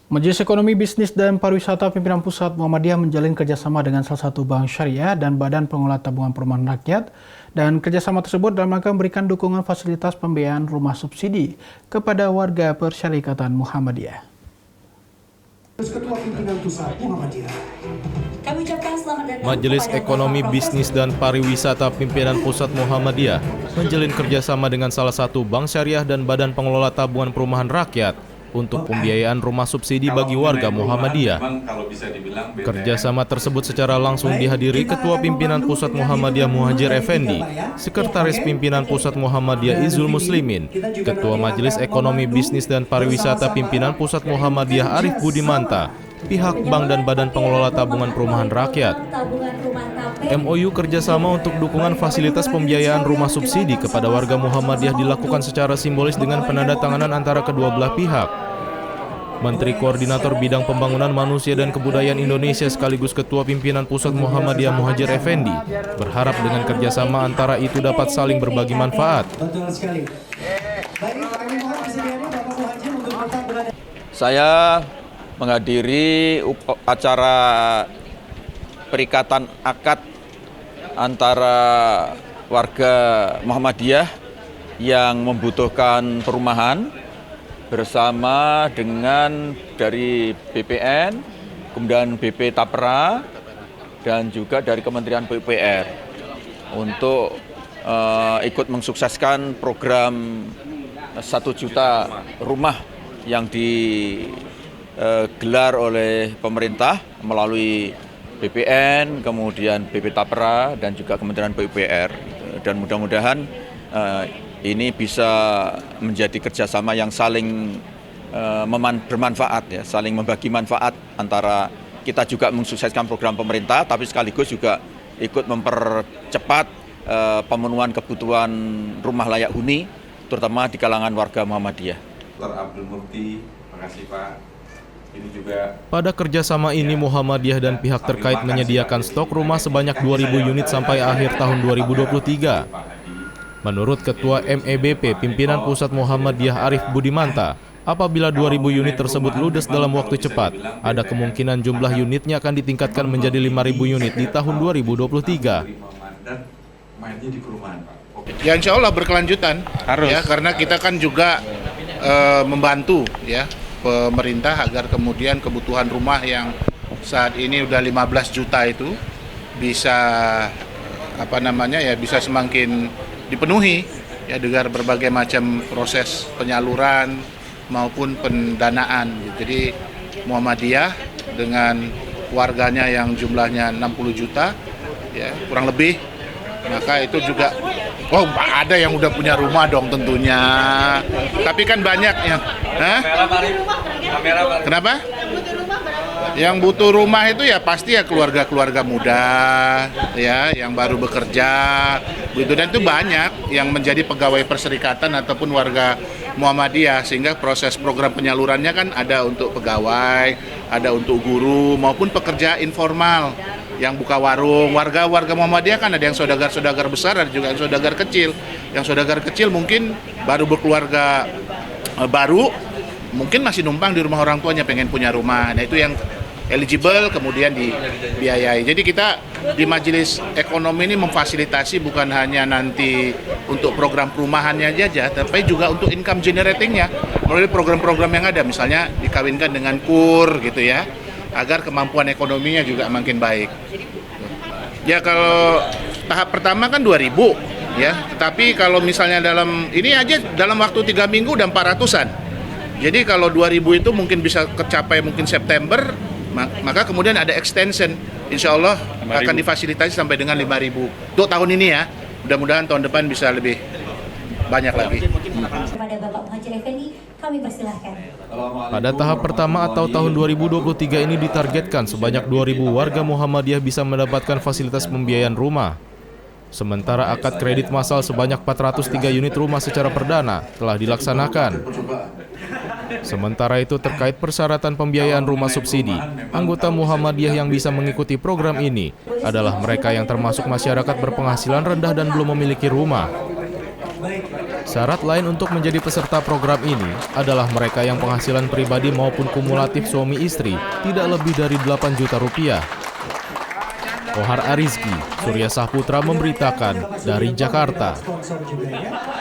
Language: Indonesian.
Majelis Ekonomi Bisnis dan Pariwisata Pimpinan Pusat Muhammadiyah menjalin kerjasama dengan salah satu bank syariah dan Badan Pengelola Tabungan Perumahan Rakyat, dan kerjasama tersebut dalam rangka memberikan dukungan fasilitas pembiayaan rumah subsidi kepada warga Persyarikatan Muhammadiyah. Ketua Pimpinan Pusat Muhammadiyah. Kami ucapkan selamat datang. Majelis Ekonomi Bisnis dan Pariwisata Pimpinan Pusat Muhammadiyah menjalin kerjasama dengan salah satu bank syariah dan Badan Pengelola Tabungan Perumahan Rakyat untuk pembiayaan rumah subsidi bagi warga Muhammadiyah. Kerjasama tersebut secara langsung dihadiri Ketua Pimpinan Pusat Muhammadiyah Muhajir Effendi, Sekretaris Pimpinan Pusat Muhammadiyah Izul Muslimin, Ketua Majelis Ekonomi Bisnis dan Pariwisata Pimpinan Pusat Muhammadiyah Arif Budimanta, pihak bank dan Badan Pengelola Tabungan Perumahan Rakyat. MOU kerjasama untuk dukungan fasilitas pembiayaan rumah subsidi kepada warga Muhammadiyah dilakukan secara simbolis dengan penandatanganan antara kedua belah pihak. Menteri Koordinator Bidang Pembangunan Manusia dan Kebudayaan Indonesia sekaligus Ketua Pimpinan Pusat Muhammadiyah Muhajir Effendi berharap dengan kerjasama antara itu dapat saling berbagi manfaat. Saya menghadiri acara perikatan akad antara warga Muhammadiyah yang membutuhkan perumahan bersama dengan dari BPN, kemudian BP Tapra, dan juga dari Kementerian PUPR untuk ikut mensukseskan program 1 juta rumah yang digelar oleh pemerintah melalui BPN, kemudian BP Tapra, dan juga Kementerian PUPR. Dan mudah-mudahan ini bisa menjadi kerjasama yang saling bermanfaat, ya, saling membagi manfaat antara kita juga mensukseskan program pemerintah, tapi sekaligus juga ikut mempercepat pemenuhan kebutuhan rumah layak huni, terutama di kalangan warga Muhammadiyah. Dr. Abdul Mufti, terima kasih Pak. Ini juga pada kerjasama ini Muhammadiyah dan pihak terkait menyediakan stok rumah sebanyak 2.000 unit sampai akhir tahun 2023. Menurut Ketua MEBP Pimpinan Pusat Muhammadiyah Arif Budimanta, apabila 2.000 unit tersebut ludes dalam waktu cepat, ada kemungkinan jumlah unitnya akan ditingkatkan menjadi 5.000 unit di tahun 2023. Ya, insya Allah berkelanjutan, harus. Ya, karena kita kan juga membantu ya pemerintah agar kemudian kebutuhan rumah yang saat ini udah 15 juta itu bisa bisa semakin dipenuhi ya dengan berbagai macam proses penyaluran maupun pendanaan. Jadi Muhammadiyah dengan warganya yang jumlahnya 60 juta ya kurang lebih, maka itu juga ada yang udah punya rumah dong tentunya. Tapi kan banyak yang kenapa? Yang butuh rumah itu ya pasti ya keluarga-keluarga muda ya yang baru bekerja gitu, dan itu banyak yang menjadi pegawai perserikatan ataupun warga Muhammadiyah, sehingga proses program penyalurannya kan ada untuk pegawai, ada untuk guru maupun pekerja informal yang buka warung. Warga Muhammadiyah kan ada yang saudagar besar, ada juga yang saudagar kecil. Yang saudagar kecil mungkin baru berkeluarga baru, mungkin masih numpang di rumah orang tuanya, pengen punya rumah. Nah, itu yang eligible kemudian dibiayai. Jadi kita di Majelis Ekonomi ini memfasilitasi bukan hanya nanti untuk program perumahannya aja, tapi juga untuk income generatingnya melalui program-program yang ada, misalnya dikawinkan dengan KUR gitu ya, agar kemampuan ekonominya juga makin baik. Ya, kalau tahap pertama kan 2.000 ya, tetapi kalau misalnya dalam ini aja dalam waktu 3 minggu udah 400-an. Jadi kalau 2.000 itu mungkin bisa tercapai mungkin September, maka kemudian ada extension, insya Allah akan difasilitasi sampai dengan 5.000 untuk tahun ini ya. Mudah-mudahan tahun depan bisa lebih banyak lagi. Kepada Bapak Muhajir Effendi, kami persilahkan. Pada tahap pertama atau tahun 2023 ini ditargetkan sebanyak 2.000 warga Muhammadiyah bisa mendapatkan fasilitas pembiayaan rumah. Sementara akad kredit massal sebanyak 403 unit rumah secara perdana telah dilaksanakan. Sementara itu terkait persyaratan pembiayaan rumah subsidi, anggota Muhammadiyah yang bisa mengikuti program ini adalah mereka yang termasuk masyarakat berpenghasilan rendah dan belum memiliki rumah. Syarat lain untuk menjadi peserta program ini adalah mereka yang penghasilan pribadi maupun kumulatif suami istri tidak lebih dari 8 juta rupiah. Kohar Arizki, Surya Saputra memberitakan dari Jakarta. Sponsor juga ya.